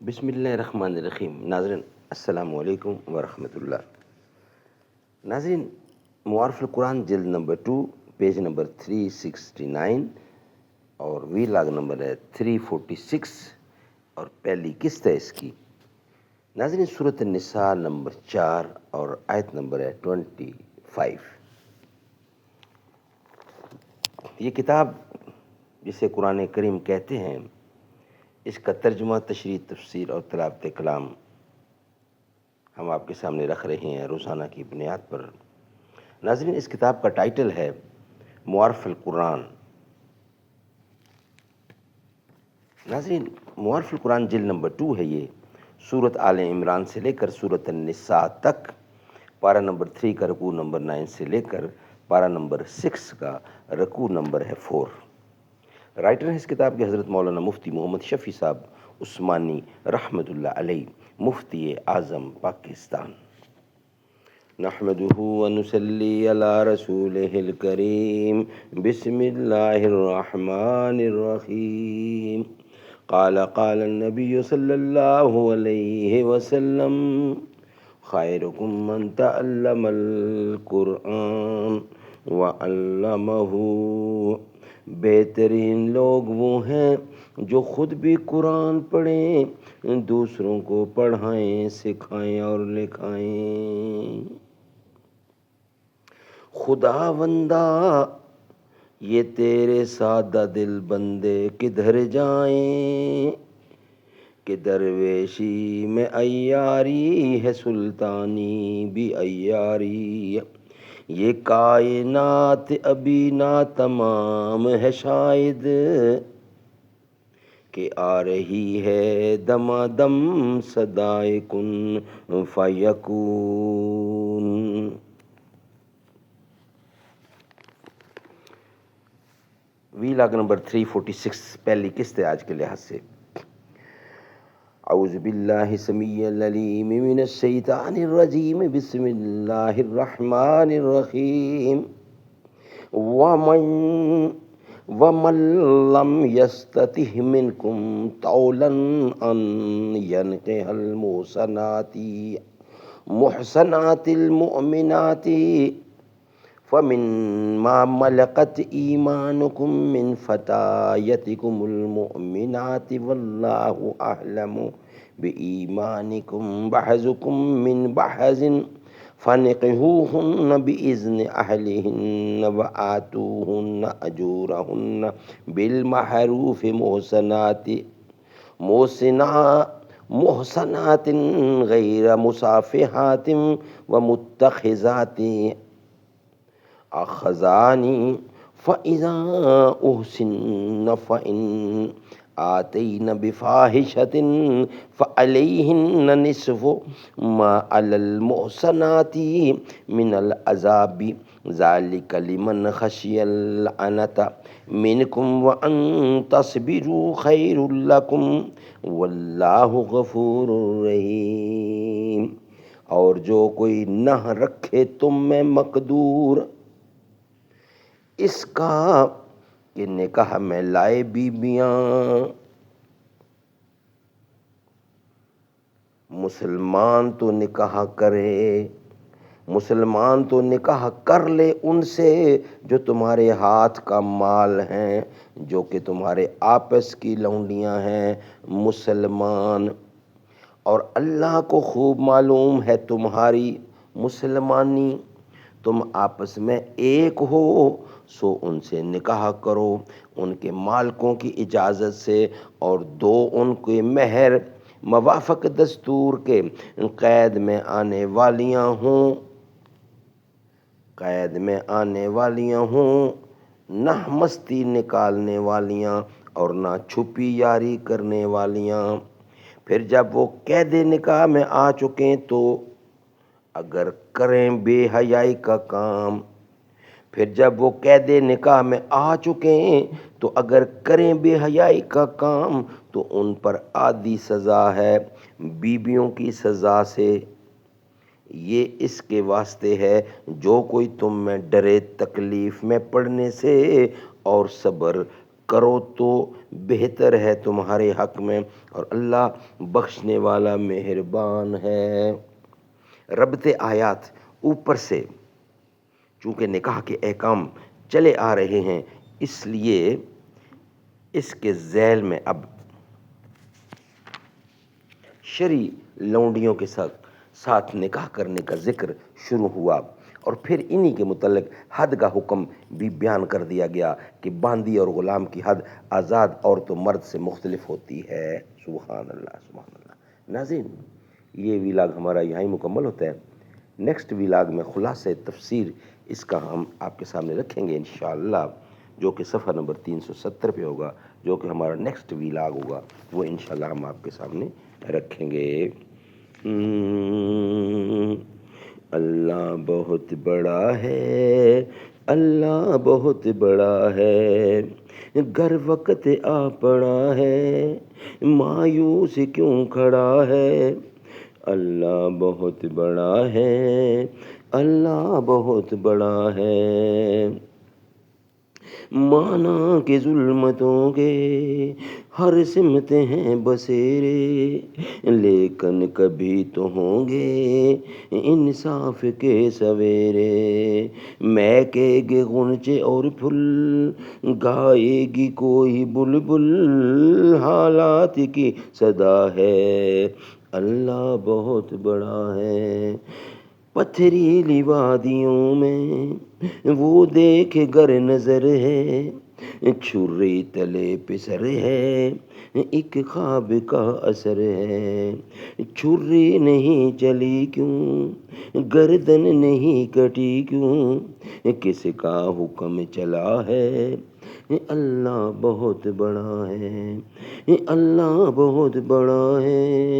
بسم اللہ الرحمن الرحیم۔ ناظرین السلام علیکم ورحمۃ اللہ۔ ناظرین، معارف القرآن جلد نمبر 2 پیج نمبر 369 اور ویلاگ نمبر ہے 346 اور پہلی قسط ہے اس کی۔ ناظرین، سورۃ النساء نمبر 4 اور آیت نمبر ہے 25۔ یہ کتاب جسے قرآن کریم کہتے ہیں، اس کا ترجمہ، تشریح، تفسیر اور تلاوت کلام ہم آپ کے سامنے رکھ رہے ہیں روزانہ کی بنیاد پر۔ ناظرین، اس کتاب کا ٹائٹل ہے معارف القرآن۔ ناظرین، معارف القرآن جلد نمبر 2 ہے یہ، سورۃ آل عمران سے لے کر سورۃ النساء تک، پارہ نمبر 3 کا رکوع نمبر 9 سے لے کر پارہ نمبر 6 کا رکوع نمبر ہے 4۔ رائٹر ہیں اس کتاب کے حضرت مولانا مفتی محمد شفیع صاحب عثمانی رحمۃ اللہ علیہ، مفتی اعظم پاکستان۔ نحمدہ ونصلی علی رسولہ الکریم، بسم اللہ الرحمن الرحیم۔ قال النبی صلی اللہ علیہ وسلم، خیرکم من تعلم القرآن وعلمہ۔ بہترین لوگ وہ ہیں جو خود بھی قرآن پڑھیں، دوسروں کو پڑھائیں، سکھائیں اور لکھائیں۔ خداوندا، یہ تیرے سادہ دل بندے کدھر جائیں، کہ درویشی میں عیاری ہے، سلطانی بھی عیاری۔ یہ کائنات ابھی ناتمام ہے شاید، کہ آ رہی ہے دمادم صدائے کن فیکون۔ ویلاگ نمبر 346 پہلی قسط ہے آج کے لحاظ سے۔ اعوذ باللہ السمیع العلیم من الشیطان الرجیم، بسم اللہ الرحمن الرحیم۔ وَمَن لَّمْ يَسْتَطِعْ مِنكُمْ طَوْلًا أَن يَنكِحَ المحصنات المؤمنات فَمِمَّا مَلَكَتْ أَيْمَانُكُم مِّن فَتَيَاتِكُمُ الْمُؤْمِنَاتِ وَاللَّهُ أَعْلَمُ بِإِيمَانِكُم بَعْضُكُم مِّن بَعْضٍ فَانكِحُوهُنَّ بِإِذْنِ أَهْلِهِنَّ وَآتُوهُنَّ أُجُورَهُنَّ بِالْمَعْرُوفِ محصنات غير مسافحات ومتخذات أخذان، فإذا أحسن فإن آتين بفاحشة فعليهن نصف ما على المحصنات من العذاب، ذلك لمن خشي العنة منكم وأن تصبروا خير لكم واللہ غفور رحیم۔ اور جو کوئی نہ رکھے تم میں مقدور اس کا کہ نکاح میں لائے بیبیاں، مسلمان تو نکاح کرے، مسلمان تو نکاح کر لے ان سے جو تمہارے ہاتھ کا مال ہیں، جو کہ تمہارے آپس کی لونڈیاں ہیں مسلمان۔ اور اللہ کو خوب معلوم ہے تمہاری مسلمانی، تم آپس میں ایک ہو، سو ان سے نکاح کرو ان کے مالکوں کی اجازت سے، اور دو ان کے مہر موافق دستور کے قید میں آنے والیاں ہوں، قید میں آنے والیاں ہوں، نہ مستی نکالنے والیاں اور نہ چھپی یاری کرنے والیاں۔ پھر جب وہ قید نکاح میں آ چکیں تو اگر کریں بے حیائی کا کام، پھر جب وہ قید نکاح میں آ چکیں تو اگر کریں بے حیائی کا کام تو ان پر آدھی سزا ہے بیویوں کی سزا سے۔ یہ اس کے واسطے ہے جو کوئی تم میں ڈرے تکلیف میں پڑنے سے اور صبر کرو تو بہتر ہے تمہارے حق میں، اور اللہ بخشنے والا مہربان ہے۔ ربط آیات اوپر سے، چونکہ نکاح کے احکام چلے آ رہے ہیں، اس لیے اس کے ذیل میں اب شرعی لونڈیوں کے ساتھ نکاح کرنے کا ذکر شروع ہوا، اور پھر انہی کے متعلق حد کا حکم بھی بیان کر دیا گیا کہ باندی اور غلام کی حد آزاد عورت و مرد سے مختلف ہوتی ہے۔ سبحان اللہ، سبحان اللہ۔ ناظرین، یہ ویلاگ ہمارا یہاں ہی مکمل ہوتا ہے۔ نیکسٹ ویلاگ میں خلاصہ تفسیر اس کا ہم آپ کے سامنے رکھیں گے انشاءاللہ، جو کہ صفحہ نمبر 370 پہ ہوگا، جو کہ ہمارا نیکسٹ ویلاگ ہوگا، وہ انشاءاللہ ہم آپ کے سامنے رکھیں گے۔ اللہ بہت بڑا ہے، اللہ بہت بڑا ہے، گر وقت آ پڑا ہے، مایوس کیوں کھڑا ہے۔ اللہ بہت بڑا ہے، اللہ بہت بڑا ہے، مانا کہ ظلمتوں کے ہر سمت ہیں بسیرے، لیکن کبھی تو ہوں گے انصاف کے سویرے۔ مہکے گے غنچے اور پھول، گائے گی کوئی بلبل، حالات کی صدا ہے، اللہ بہت بڑا ہے۔ پتھریلی وادیوں میں وہ دیکھ گر نظر ہے، چھری تلے پسر ہے، ایک خواب کا اثر ہے۔ چھری نہیں چلی کیوں، گردن نہیں کٹی کیوں، کس کا حکم چلا ہے، اللہ بہت بڑا ہے، اللہ بہت بڑا ہے۔